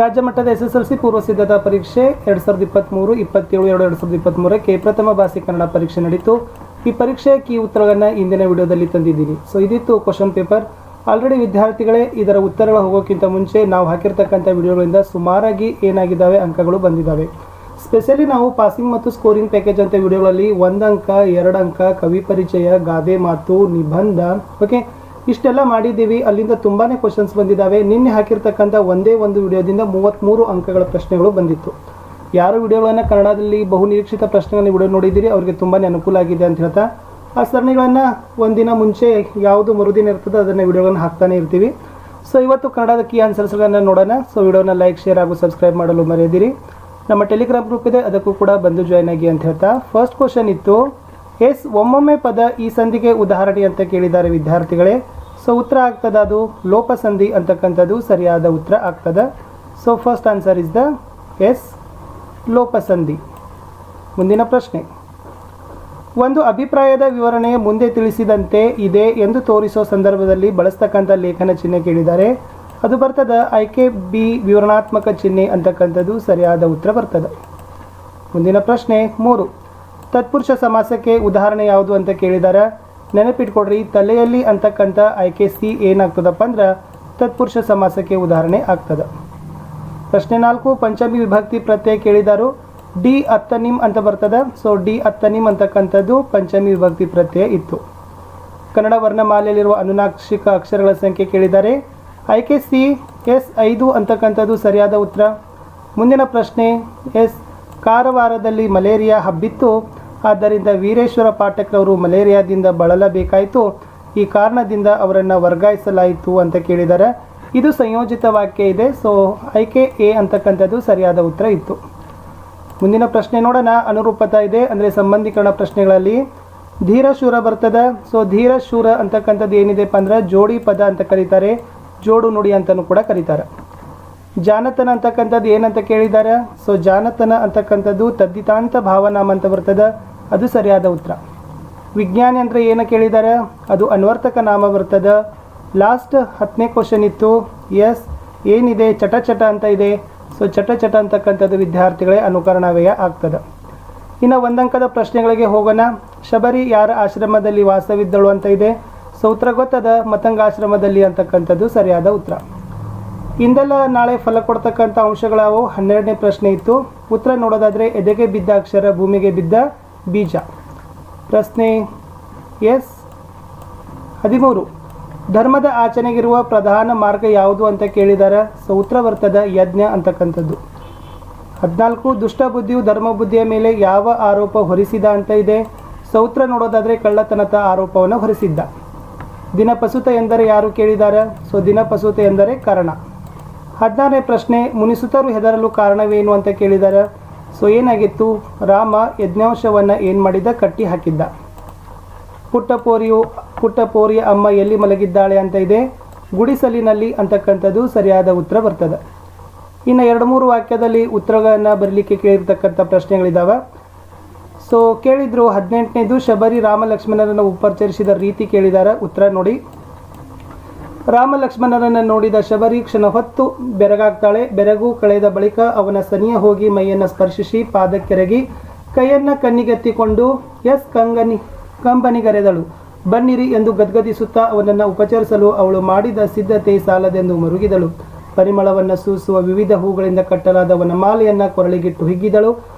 ರಾಜ್ಯ ಮಟ್ಟದ SSLC ಪೂರ್ವ ಸಿದ್ಧತಾ ಪರೀಕ್ಷೆ 2023 27 2023ಕ್ಕೆ ಪ್ರಥಮ ಭಾಷೆ ಕನ್ನಡ ಪರೀಕ್ಷೆ ನಡೆಯಿತು. ಈ ಪರೀಕ್ಷೆಯ ಕೀ ಉತ್ತರಗಳನ್ನು ಇಂದಿನ ವಿಡಿಯೋದಲ್ಲಿ ತಂದಿದ್ದೀನಿ. ಸೊ ಇದಿತ್ತು ಕ್ವಶನ್ ಪೇಪರ್. ಆಲ್ರೆಡಿ ವಿದ್ಯಾರ್ಥಿಗಳೇ ಇದರ ಉತ್ತರಗಳು ಹೋಗೋಕ್ಕಿಂತ ಮುಂಚೆ ನಾವು ಹಾಕಿರ್ತಕ್ಕಂಥ ವಿಡಿಯೋಗಳಿಂದ ಸುಮಾರಾಗಿ ಏನಾಗಿದ್ದಾವೆ ಅಂಕಗಳು ಬಂದಿದ್ದಾವೆ. ಸ್ಪೆಷಲಿ ನಾವು ಪಾಸಿಂಗ್ ಮತ್ತು ಸ್ಕೋರಿಂಗ್ ಪ್ಯಾಕೇಜ್ ಅಂತ ವಿಡಿಯೋಗಳಲ್ಲಿ 1 ಅಂಕ 2 ಅಂಕ ಕವಿ ಪರಿಚಯ, ಗಾದೆ ಮಾತು, ನಿಬಂಧ, ಓಕೆ ಇಷ್ಟೆಲ್ಲ ಮಾಡಿದ್ದೀವಿ. ಅಲ್ಲಿಂದ ತುಂಬಾ ಕ್ವಶನ್ಸ್ ಬಂದಿದ್ದಾವೆ. ನಿನ್ನೆ ಹಾಕಿರ್ತಕ್ಕಂಥ ಒಂದೇ ಒಂದು ವಿಡಿಯೋದಿಂದ 33 ಅಂಕಗಳ ಪ್ರಶ್ನೆಗಳು ಬಂದಿತ್ತು. ಯಾರು ವಿಡಿಯೋಗಳನ್ನು ಕನ್ನಡದಲ್ಲಿ ಬಹು ನಿರೀಕ್ಷಿತ ಪ್ರಶ್ನೆಗಳನ್ನು ವಿಡಿಯೋ ನೋಡಿದ್ದೀರಿ ಅವರಿಗೆ ತುಂಬಾ ಅನುಕೂಲ ಆಗಿದೆ ಅಂತ ಹೇಳ್ತಾ ಆ ಸರಣಿಗಳನ್ನು ಒಂದಿನ ಮುಂಚೆ ಯಾವುದು ಮರುದಿನ ಇರ್ತದೆ ಅದನ್ನು ವಿಡಿಯೋಗಳನ್ನು ಹಾಕ್ತಾನೆ ಇರ್ತೀವಿ. ಸೊ ಇವತ್ತು ಕನ್ನಡದ ಕೀ ಆನ್ಸರ್ಸ್ಗಳನ್ನು ನೋಡೋಣ. ಸೊ ವಿಡಿಯೋನ ಲೈಕ್, ಶೇರ್ ಹಾಗೂ ಸಬ್ಸ್ಕ್ರೈಬ್ ಮಾಡಲು ಮರೆಯದಿರಿ. ನಮ್ಮ ಟೆಲಿಗ್ರಾಮ್ ಗ್ರೂಪ್ ಇದೆ, ಅದಕ್ಕೂ ಕೂಡ ಬಂದು ಜಾಯ್ನ್ ಆಗಿ ಅಂತ ಹೇಳ್ತಾ ಫಸ್ಟ್ ಕ್ವಶನ್ ಇತ್ತು, ಎಸ್ ಒಮ್ಮೊಮ್ಮೆ ಪದ ಈ ಸಂಧಿಗೆ ಉದಾಹರಣೆ ಅಂತ ಕೇಳಿದ್ದಾರೆ ವಿದ್ಯಾರ್ಥಿಗಳೇ. ಸೊ ಉತ್ತರ ಆಗ್ತದ ಅದು ಲೋಪಸಂಧಿ ಅಂತಕ್ಕಂಥದ್ದು ಸರಿಯಾದ ಉತ್ತರ ಆಗ್ತದೆ. So first answer is the ಎಸ್ ಲೋಪಸಂಧಿ. ಮುಂದಿನ ಪ್ರಶ್ನೆ, ಒಂದು ಅಭಿಪ್ರಾಯದ ವಿವರಣೆ ಮುಂದೆ ತಿಳಿಸಿದಂತೆ ಇದೆ ಎಂದು ತೋರಿಸೋ ಸಂದರ್ಭದಲ್ಲಿ ಬಳಸ್ತಕ್ಕಂಥ ಲೇಖನ ಚಿಹ್ನೆ ಕೇಳಿದ್ದಾರೆ. ಅದು ಬರ್ತದೆ ಆಯ್ಕೆ ಬಿ ವಿವರಣಾತ್ಮಕ ಚಿಹ್ನೆ ಅಂತಕ್ಕಂಥದ್ದು ಸರಿಯಾದ ಉತ್ತರ ಬರ್ತದೆ. ಮುಂದಿನ ಪ್ರಶ್ನೆ 3, ತತ್ಪುರುಷ ಸಮಾಸಕ್ಕೆ ಉದಾಹರಣೆ ಯಾವುದು ಅಂತ ಕೇಳಿದ್ದಾರೆ. ನೆನಪಿಟ್ಕೊಡ್ರಿ, ತಲೆಯಲ್ಲಿ ಅಂತಕ್ಕಂಥ ಆಯ್ಕೆ ಸಿ ಏನಾಗ್ತದಪ್ಪ ಅಂದ್ರೆ ತತ್ಪುರುಷ ಸಮಾಸಕ್ಕೆ ಉದಾಹರಣೆ ಆಗ್ತದೆ. ಪ್ರಶ್ನೆ 4, ಪಂಚಮಿ ವಿಭಕ್ತಿ ಪ್ರತ್ಯಯ ಕೇಳಿದಾರು. ಡಿ ಅತ್ತನಿಮ್ ಅಂತ ಬರ್ತದೆ. ಸೊ ಡಿ ಅತ್ತನಿಮ್ ಅಂತಕ್ಕಂಥದ್ದು ಪಂಚಮಿ ವಿಭಕ್ತಿ ಪ್ರತ್ಯಯ ಇತ್ತು. ಕನ್ನಡ ವರ್ಣಮಾಲೆಯಲ್ಲಿರುವ ಅನುನಾಕ್ಷಿಕ ಅಕ್ಷರಗಳ ಸಂಖ್ಯೆ ಕೇಳಿದ್ದಾರೆ. ಆಯ್ಕೆ ಸಿ ಎಸ್ 5 ಅಂತಕ್ಕಂಥದ್ದು ಸರಿಯಾದ ಉತ್ತರ. ಮುಂದಿನ ಪ್ರಶ್ನೆ, ಎಸ್ ಕಾರವಾರದಲ್ಲಿ ಮಲೇರಿಯಾ ಹಬ್ಬಿತ್ತು, ಆದ್ದರಿಂದ ವೀರೇಶ್ವರ ಪಾಠಕ್ರವರು ಮಲೇರಿಯಾದಿಂದ ಬಳಲಬೇಕಾಯಿತು, ಈ ಕಾರಣದಿಂದ ಅವರನ್ನು ವರ್ಗಾಯಿಸಲಾಯಿತು ಅಂತ ಕೇಳಿದ್ದಾರೆ. ಇದು ಸಂಯೋಜಿತ ವಾಕ್ಯ ಇದೆ. ಸೊ ಆಯ್ಕೆ ಎ ಅಂತಕ್ಕಂಥದ್ದು ಸರಿಯಾದ ಉತ್ತರ ಇತ್ತು. ಮುಂದಿನ ಪ್ರಶ್ನೆ ನೋಡೋಣ. ಅನುರೂಪತಾ ಇದೆ, ಅಂದರೆ ಸಂಬಂಧೀಕರಣ ಪ್ರಶ್ನೆಗಳಲ್ಲಿ ಧೀರಶೂರ ಬರ್ತದೆ. ಸೊ ಧೀರಶೂರ ಅಂತಕ್ಕಂಥದ್ದು ಏನಿದೆಪ್ಪ ಅಂದ್ರೆ ಜೋಡಿ ಪದ ಅಂತ ಕರೀತಾರೆ, ಜೋಡು ನುಡಿ ಅಂತಲೂ ಕೂಡ ಕರೀತಾರೆ. ಜಾನತನ ಅಂತಕ್ಕಂಥದ್ದು ಏನಂತ ಕೇಳಿದ್ದಾರೆ. ಸೊ ಜಾನತನ ಅಂತಕ್ಕಂಥದ್ದು ತದ್ದಿತಾಂತ ಭಾವನಾಮ ಅಂತ ಬರ್ತದೆ, ಅದು ಸರಿಯಾದ ಉತ್ತರ. ವಿಜ್ಞಾನಿ ಅಂದರೆ ಏನು ಕೇಳಿದ್ದಾರೆ, ಅದು ಅನ್ವರ್ತಕ ನಾಮ ಬರ್ತದೆ. ಲಾಸ್ಟ್ 10ನೇ ಕ್ವಶನ್ ಇತ್ತು, ಎಸ್ ಏನಿದೆ ಚಟ ಚಟ ಅಂತ ಇದೆ. ಸೊ ಚಟ ಚಟ ಅಂತಕ್ಕಂಥದ್ದು ವಿದ್ಯಾರ್ಥಿಗಳೇ ಅನುಕರಣವ್ಯಯ ಆಗ್ತದೆ. ಇನ್ನು 1 ಅಂಕದ ಪ್ರಶ್ನೆಗಳಿಗೆ ಹೋಗೋಣ. ಶಬರಿ ಯಾರ ಆಶ್ರಮದಲ್ಲಿ ವಾಸವಿದ್ದಳು ಅಂತ ಇದೆ. ಸೊ ಉತ್ತರ ಗೊತ್ತದ, ಮತಂಗಾಶ್ರಮದಲ್ಲಿ ಅಂತಕ್ಕಂಥದ್ದು ಸರಿಯಾದ ಉತ್ತರ. ಇಂದೆಲ್ಲ ನಾಳೆ ಫಲ ಕೊಡ್ತಕ್ಕಂಥ ಅಂಶಗಳಾವು. 12ನೇ ಪ್ರಶ್ನೆ ಇತ್ತು. ಉತ್ತರ ನೋಡೋದಾದರೆ ಎದೆಗೆ ಬಿದ್ದ ಅಕ್ಷರ, ಭೂಮಿಗೆ ಬಿದ್ದ ಬೀಜ. ಪ್ರಶ್ನೆ ಎಸ್ 13, ಧರ್ಮದ ಆಚರಣೆಗಿರುವ ಪ್ರಧಾನ ಮಾರ್ಗ ಯಾವುದು ಅಂತ ಕೇಳಿದ್ದಾರೆ. ಸೊ ಉತ್ತರ ಬರ್ತದೆ ಯಜ್ಞ ಅಂತಕ್ಕಂಥದ್ದು. 14, ದುಷ್ಟ ಬುದ್ಧಿಯು ಧರ್ಮ ಬುದ್ಧಿಯ ಮೇಲೆ ಯಾವ ಆರೋಪ ಹೊರಿಸಿದ ಅಂತ ಇದೆ. ಸೊ ಉತ್ತರ ನೋಡೋದಾದರೆ ಕಳ್ಳತನದ ಆರೋಪವನ್ನು ಹೊರಿಸಿದ್ದ. ದಿನಪಸುತ ಎಂದರೆ ಯಾರು ಕೇಳಿದ್ದಾರೆ. ಸೊ ದಿನಪಸುತ ಎಂದರೆ ಕರ್ಣ. 16ನೇ ಪ್ರಶ್ನೆ, ಮುನಿಸುತರು ಹೆದರಲು ಕಾರಣವೇನು ಅಂತ ಕೇಳಿದ್ದಾರೆ. ಸೊ ಏನಾಗಿತ್ತು, ರಾಮ ಯಜ್ಞಾಂಶವನ್ನು ಏನು ಮಾಡಿದ, ಕಟ್ಟಿ ಹಾಕಿದ್ದ. ಪುಟ್ಟ ಪೋರಿಯ ಅಮ್ಮ ಎಲ್ಲಿ ಮಲಗಿದ್ದಾಳೆ ಅಂತ ಇದೆ. ಗುಡಿಸಲಿನಲ್ಲಿ ಅಂತಕ್ಕಂಥದ್ದು ಸರಿಯಾದ ಉತ್ತರ ಬರ್ತದೆ. ಇನ್ನು 2-3 ವಾಕ್ಯದಲ್ಲಿ ಉತ್ತರಗಳನ್ನು ಬರಲಿಕ್ಕೆ ಕೇಳಿರ್ತಕ್ಕಂಥ ಪ್ರಶ್ನೆಗಳಿದ್ದಾವೆ. ಸೊ ಕೇಳಿದ್ರು 18ನೇದು, ಶಬರಿ ರಾಮ ಲಕ್ಷ್ಮಣರನ್ನು ಉಪಚರಿಸಿದ ರೀತಿ ಕೇಳಿದ್ದಾರೆ. ಉತ್ತರ ನೋಡಿ, ರಾಮ ಲಕ್ಷ್ಮಣರನ್ನು ನೋಡಿದ ಶಬರಿ ಕ್ಷಣ ಹೊತ್ತು ಬೆರಗಾಗ್ತಾಳೆ. ಬೆರಗು ಕಳೆದ ಬಳಿಕ ಅವನ ಸನಿಯ ಹೋಗಿ ಮೈಯನ್ನು ಸ್ಪರ್ಶಿಸಿ ಪಾದಕ್ಕೆರಗಿ ಕೈಯನ್ನು ಕಣ್ಣಿಗೆತ್ತಿಕೊಂಡು ಎಸ್ ಕಂಬನಿಗರೆದಳು. ಬನ್ನಿರಿ ಎಂದು ಗದ್ಗದಿಸುತ್ತಾ ಅವನನ್ನು ಉಪಚರಿಸಲು ಅವಳು ಮಾಡಿದ ಸಿದ್ಧತೆ ಸಾಲದೆಂದು ಮರುಗಿದಳು. ಪರಿಮಳವನ್ನು ಸೂಸುವ ವಿವಿಧ ಹೂಗಳಿಂದ ಕಟ್ಟಲಾದ ವನಮಾಲೆಯನ್ನು ಕೊರಳಿಗಿಟ್ಟು ಹಿಗ್ಗಿದಳು.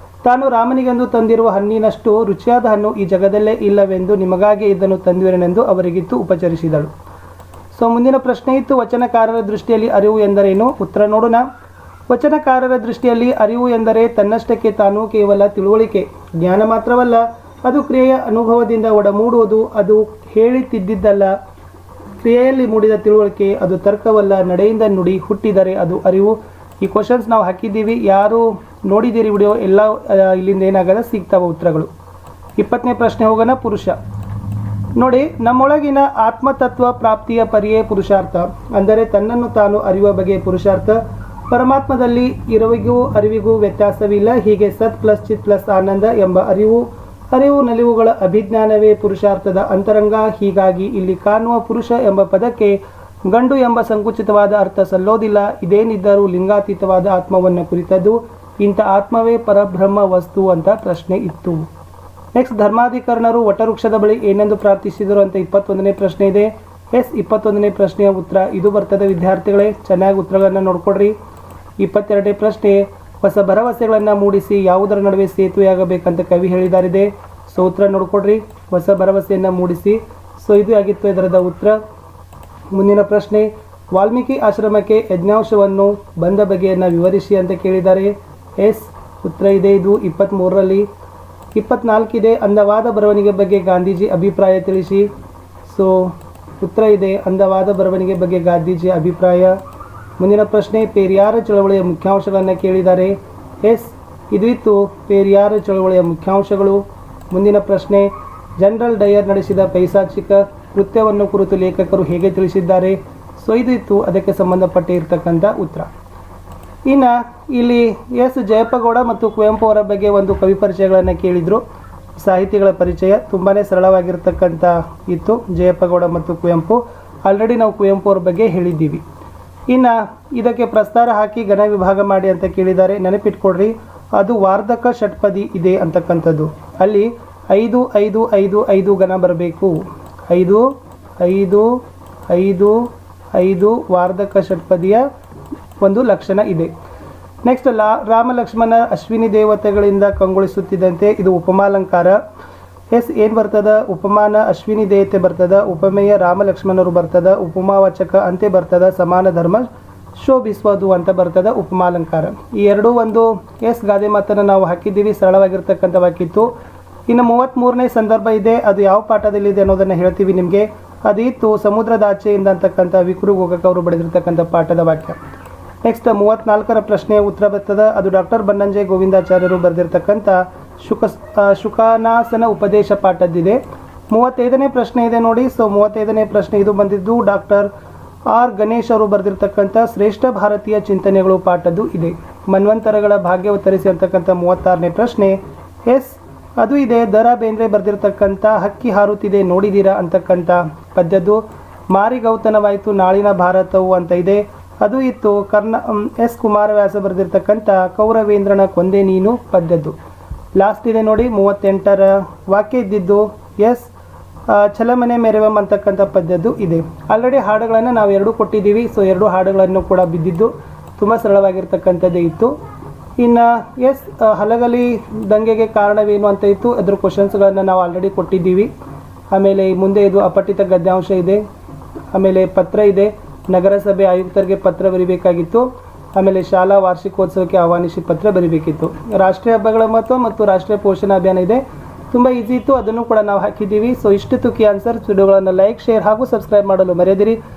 ತಾನು ರಾಮನಿಗೆಂದು ತಂದಿರುವ ಹಣ್ಣಿನಷ್ಟು ರುಚಿಯಾದ ಹಣ್ಣು ಈ ಜಗದಲ್ಲೇ ಇಲ್ಲವೆಂದು ನಿಮಗಾಗಿ ಇದನ್ನು ತಂದಿರುವೆನೆಂದು ಅವರಿಗಿತ್ತು ಉಪಚರಿಸಿದಳು. ಸೊ ಮುಂದಿನ ಪ್ರಶ್ನೆ ಇತ್ತು, ವಚನಕಾರರ ದೃಷ್ಟಿಯಲ್ಲಿ ಅರಿವು ಎಂದರೇನು. ಉತ್ತರ ನೋಡೋಣ. ವಚನಕಾರರ ದೃಷ್ಟಿಯಲ್ಲಿ ಅರಿವು ಎಂದರೆ ತನ್ನಷ್ಟಕ್ಕೆ ತಾನು ಕೇವಲ ತಿಳುವಳಿಕೆ, ಜ್ಞಾನ ಮಾತ್ರವಲ್ಲ, ಅದು ಕ್ರಿಯೆಯ ಅನುಭವದಿಂದ ಒಡಮೂಡುವುದು. ಅದು ಹೇಳಿ ತಿದ್ದಿದ್ದಲ್ಲ, ಕ್ರಿಯೆಯಲ್ಲಿ ಮೂಡಿದ ತಿಳುವಳಿಕೆ. ಅದು ತರ್ಕವಲ್ಲ, ನಡೆಯಿಂದ ನುಡಿ ಹುಟ್ಟಿದರೆ ಅದು ಅರಿವು. ಈ ಕ್ವಶನ್ಸ್ ನಾವು ಹಾಕಿದ್ದೀವಿ. ಯಾರು ನೋಡಿದ್ದೀರಿ ವಿಡಿಯೋ ಎಲ್ಲ ಇಲ್ಲಿಂದ ಏನಾಗದ ಸಿಗ್ತಾವೆ ಉತ್ತರಗಳು. 20ನೇ ಪ್ರಶ್ನೆ ಹೋಗೋಣ. ಪುರುಷ ನೋಡಿ, ನಮ್ಮೊಳಗಿನ ಆತ್ಮತತ್ವ ಪ್ರಾಪ್ತಿಯ ಪರಿಯೇ ಪುರುಷಾರ್ಥ, ಅಂದರೆ ತನ್ನನ್ನು ತಾನು ಅರಿಯುವ ಬಗೆಯ ಪುರುಷಾರ್ಥ. ಪರಮಾತ್ಮದಲ್ಲಿ ಇರುವಿಗೂ ಅರಿವಿಗೂ ವ್ಯತ್ಯಾಸವಿಲ್ಲ. ಹೀಗೆ ಸತ್ ಪ್ಲಸ್ ಚಿತ್ ಪ್ಲಸ್ ಆನಂದ ಎಂಬ ಅರಿವು ನಲಿವುಗಳ ಅಭಿಜ್ಞಾನವೇ ಪುರುಷಾರ್ಥದ ಅಂತರಂಗ. ಹೀಗಾಗಿ ಇಲ್ಲಿ ಕಾಣುವ ಪುರುಷ ಎಂಬ ಪದಕ್ಕೆ ಗಂಡು ಎಂಬ ಸಂಕುಚಿತವಾದ ಅರ್ಥ ಸಲ್ಲೋದಿಲ್ಲ, ಇದೇನಿದ್ದರೂ ಲಿಂಗಾತೀತವಾದ ಆತ್ಮವನ್ನು ಕುರಿತದ್ದು, ಇಂಥ ಆತ್ಮವೇ ಪರಬ್ರಹ್ಮ ವಸ್ತು ಅಂತ ಪ್ರಶ್ನೆ ಇತ್ತು. ನೆಕ್ಸ್ಟ್, ಧರ್ಮಾಧಿಕರಣರು ವಟವೃಕ್ಷದ ಬಳಿ ಏನೆಂದು ಪ್ರಾರ್ಥಿಸಿದರು ಅಂತ 21ನೇ ಪ್ರಶ್ನೆ ಇದೆ. 21ನೇ ಪ್ರಶ್ನೆಯ ಉತ್ತರ ಇದು ಬರ್ತದೆ ವಿದ್ಯಾರ್ಥಿಗಳೇ, ಚೆನ್ನಾಗಿ ಉತ್ತರಗಳನ್ನು ನೋಡ್ಕೊಡ್ರಿ. 22ನೇ ಪ್ರಶ್ನೆ, ಹೊಸ ಭರವಸೆಗಳನ್ನು ಮೂಡಿಸಿ ಯಾವುದರ ನಡುವೆ ಸೇತುವೆಯಾಗಬೇಕಂತ ಕವಿ ಹೇಳಿದಾರಿದೆ. ಸೊ ಉತ್ತರ ನೋಡ್ಕೊಡ್ರಿ, ಹೊಸ ಭರವಸೆಯನ್ನು ಮೂಡಿಸಿ. ಸೊ ಇದು ಆಗಿತ್ತು ಇದರದ ಉತ್ತರ. ಮುಂದಿನ ಪ್ರಶ್ನೆ, ವಾಲ್ಮೀಕಿ ಆಶ್ರಮಕ್ಕೆ ಯಜ್ಞಾಂಶವನ್ನು ಬಂದ ಬಗೆಯನ್ನು ವಿವರಿಸಿ ಅಂತ ಕೇಳಿದ್ದಾರೆ. ಉತ್ತರ ಇದೆ ಇದು 23ರಲ್ಲಿ. 24 ಇದೆ, ಅಂದವಾದ ಬರವಣಿಗೆ ಬಗ್ಗೆ ಗಾಂಧೀಜಿ ಅಭಿಪ್ರಾಯ ತಿಳಿಸಿ. ಸೊ ಉತ್ತರ ಇದೆ ಅಂದವಾದ ಬರವಣಿಗೆ ಬಗ್ಗೆ ಗಾಂಧೀಜಿ ಅಭಿಪ್ರಾಯ. ಮುಂದಿನ ಪ್ರಶ್ನೆ, ಪೇರಿಯಾರ ಚಳವಳಿಯ ಮುಖ್ಯಾಂಶಗಳನ್ನು ಕೇಳಿದ್ದಾರೆ. ಇದು ಇತ್ತು ಪೇರಿಯಾರ ಚಳವಳಿಯ ಮುಖ್ಯಾಂಶಗಳು. ಮುಂದಿನ ಪ್ರಶ್ನೆ, ಜನರಲ್ ಡಯರ್ ನಡೆಸಿದ ಪೈಶಾಚಿಕ ಕೃತ್ಯವನ್ನು ಕುರಿತು ಲೇಖಕರು ಹೇಗೆ ತಿಳಿಸಿದ್ದಾರೆ. ಸೊ ಇದು ಇತ್ತು ಅದಕ್ಕೆ ಸಂಬಂಧಪಟ್ಟಿರ್ತಕ್ಕಂಥ ಉತ್ತರ. ಇನ್ನು ಇಲ್ಲಿ ಜಯಪ್ಪಗೌಡ ಮತ್ತು ಕುವೆಂಪು ಅವರ ಬಗ್ಗೆ ಒಂದು ಕವಿ ಪರಿಚಯಗಳನ್ನು ಕೇಳಿದರು. ಸಾಹಿತಿಗಳ ಪರಿಚಯ ತುಂಬಾ ಸರಳವಾಗಿರ್ತಕ್ಕಂಥ ಇತ್ತು. ಜಯಪ್ಪಗೌಡ ಮತ್ತು ಕುವೆಂಪು ಆಲ್ರೆಡಿ ನಾವು ಕುವೆಂಪು ಅವ್ರ ಬಗ್ಗೆ ಹೇಳಿದ್ದೀವಿ. ಇನ್ನು ಇದಕ್ಕೆ ಪ್ರಸ್ತಾರ ಹಾಕಿ ಘನ ವಿಭಾಗ ಮಾಡಿ ಅಂತ ಕೇಳಿದ್ದಾರೆ. ನೆನಪಿಟ್ಕೊಡ್ರಿ, ಅದು ವಾರ್ಧಕ ಷಟ್ಪದಿ ಇದೆ ಅಂತಕ್ಕಂಥದ್ದು. ಅಲ್ಲಿ 5 5 5 5 ಘನ ಬರಬೇಕು. 5 5 5 5 ವಾರ್ಧಕ ಷಟ್ಪದಿಯ ಒಂದು ಲಕ್ಷಣ ಇದೆ. ನೆಕ್ಸ್ಟ್, ರಾಮ ಲಕ್ಷ್ಮಣ ಅಶ್ವಿನಿ ದೇವತೆಗಳಿಂದ ಕಂಗೊಳಿಸುತ್ತಿದ್ದಂತೆ ಇದು ಉಪಮಾಲಂಕಾರ. ಏನು ಬರ್ತದ, ಉಪಮಾನ ಅಶ್ವಿನಿ ದೇವತೆ ಬರ್ತದ, ಉಪಮೇಯ ರಾಮ ಲಕ್ಷ್ಮಣರು ಬರ್ತದ, ಉಪಮಾವಾಚಕ ಅಂತೆ ಬರ್ತದ, ಸಮಾನ ಧರ್ಮ ಶೋಭಿಸುವುದು ಅಂತ ಬರ್ತದ ಉಪಮಾಲಂಕಾರ. ಈ ಎರಡೂ ಒಂದು ಗಾದೆ ಮಾತನ್ನು ನಾವು ಹಾಕಿದ್ದೀವಿ, ಸರಳವಾಗಿರ್ತಕ್ಕಂಥ ವಾಕ್ಯಿತ್ತು. ಇನ್ನು 33ನೇ ಸಂದರ್ಭ ಇದೆ, ಅದು ಯಾವ ಪಾಠದಲ್ಲಿದೆ ಅನ್ನೋದನ್ನು ಹೇಳ್ತೀವಿ ನಿಮಗೆ. ಅದು ಇತ್ತು ಸಮುದ್ರದಾಚೆಯಿಂದ ಅಂತಕ್ಕಂಥ ವಿಕ್ರು ಗೋಕಾಕ್ ಅವರು ಬರೆದಿರ್ತಕ್ಕಂಥ ಪಾಠದ ವಾಕ್ಯ. ನೆಕ್ಸ್ಟ್ 34ರ ಪ್ರಶ್ನೆಯ ಉತ್ತರ ಬರ್ತದ, ಅದು ಡಾಕ್ಟರ್ ಬನ್ನಂಜೆ ಗೋವಿಂದಾಚಾರ್ಯರು ಬರೆದಿರ್ತಕ್ಕಂಥ ಶುಕಾನಾಸನ ಉಪದೇಶ ಪಾಠದ್ದಿದೆ. 35ನೇ ಪ್ರಶ್ನೆ ಇದೆ ನೋಡಿ. ಸೊ 35ನೇ ಪ್ರಶ್ನೆ ಇದು ಬಂದಿದ್ದು ಡಾಕ್ಟರ್ ಆರ್ ಗಣೇಶ್ ಅವರು ಬರೆದಿರ್ತಕ್ಕಂಥ ಶ್ರೇಷ್ಠ ಭಾರತೀಯ ಚಿಂತನೆಗಳು ಪಾಠದ್ದು ಇದೆ. ಮನ್ವಂತರಗಳ ಭಾಗ್ಯ ಉತ್ತರಿಸಿ ಅಂತಕ್ಕಂಥ 36ನೇ ಪ್ರಶ್ನೆ. ಅದು ಇದೆ ದ.ರಾ ಬೇಂದ್ರೆ ಬರೆದಿರ್ತಕ್ಕಂಥ ಹಕ್ಕಿ ಹಾರುತ್ತಿದೆ ನೋಡಿದ್ದೀರಾ ಅಂತಕ್ಕಂಥ ಪದ್ಯದ್ದು. ಮಾರಿಗೌತನವಾಯಿತು ನಾಳಿನ ಭಾರತವು ಅಂತ ಇದೆ, ಅದು ಇತ್ತು ಕುಮಾರವ್ಯಾಸ ಬರೆದಿರ್ತಕ್ಕಂಥ ಕೌರವೇಂದ್ರನ ಕೊಂದೆ ನೀನು ಪದ್ಯದ್ದು. ಲಾಸ್ಟ್ ಇದೆ ನೋಡಿ 38ರ ವಾಕ್ಯ ಇದ್ದಿದ್ದು ಛಲಮನೆ ಮೆರವಂ ಅಂತಕ್ಕಂಥ ಪದ್ಯದ್ದು ಇದೆ. ಆಲ್ರೆಡಿ ಹಾಡುಗಳನ್ನು ನಾವು 2 ಕೊಟ್ಟಿದ್ದೀವಿ. ಸೊ 2 ಹಾಡುಗಳನ್ನು ಕೂಡ ಬಿದ್ದಿದ್ದು ತುಂಬ ಸರಳವಾಗಿರ್ತಕ್ಕಂಥದ್ದೇ ಇತ್ತು. ಇನ್ನು ಹಲಗಲಿ ದಂಗೆಗೆ ಕಾರಣವೇನು ಅಂತ ಇತ್ತು, ಅದ್ರ ಕ್ವಶನ್ಸ್ಗಳನ್ನು ನಾವು ಆಲ್ರೆಡಿ ಕೊಟ್ಟಿದ್ದೀವಿ. ಆಮೇಲೆ ಮುಂದೆ ಇದು ಅಪಠಿತ ಗದ್ಯಾಂಶ ಇದೆ. ಆಮೇಲೆ ಪತ್ರ ಇದೆ, ನಗರಸಭೆ ಆಯುಕ್ತರಿಗೆ ಪತ್ರ ಬರೀಬೇಕಾಗಿತ್ತು. ಆಮೇಲೆ ಶಾಲಾ ವಾರ್ಷಿಕೋತ್ಸವಕ್ಕೆ ಆಹ್ವಾನಿಸಿ ಪತ್ರ ಬರೀಬೇಕಿತ್ತು. ರಾಷ್ಟ್ರೀಯ ಹಬ್ಬಗಳ ಮಹತ್ವ ಮತ್ತು ರಾಷ್ಟ್ರೀಯ ಪೋಷಣ ಅಭಿಯಾನ ಇದೆ, ತುಂಬ ಈಸಿ ಇತ್ತು, ಅದನ್ನು ಕೂಡ ನಾವು ಹಾಕಿದ್ದೀವಿ. ಸೊ ಇಷ್ಟು ಕೀ ಆನ್ಸರ್ಸ್. ವಿಡಿಯೋಗಳನ್ನು ಲೈಕ್, ಶೇರ್ ಹಾಗೂ ಸಬ್ಸ್ಕ್ರೈಬ್ ಮಾಡಲು ಮರೆಯದಿರಿ.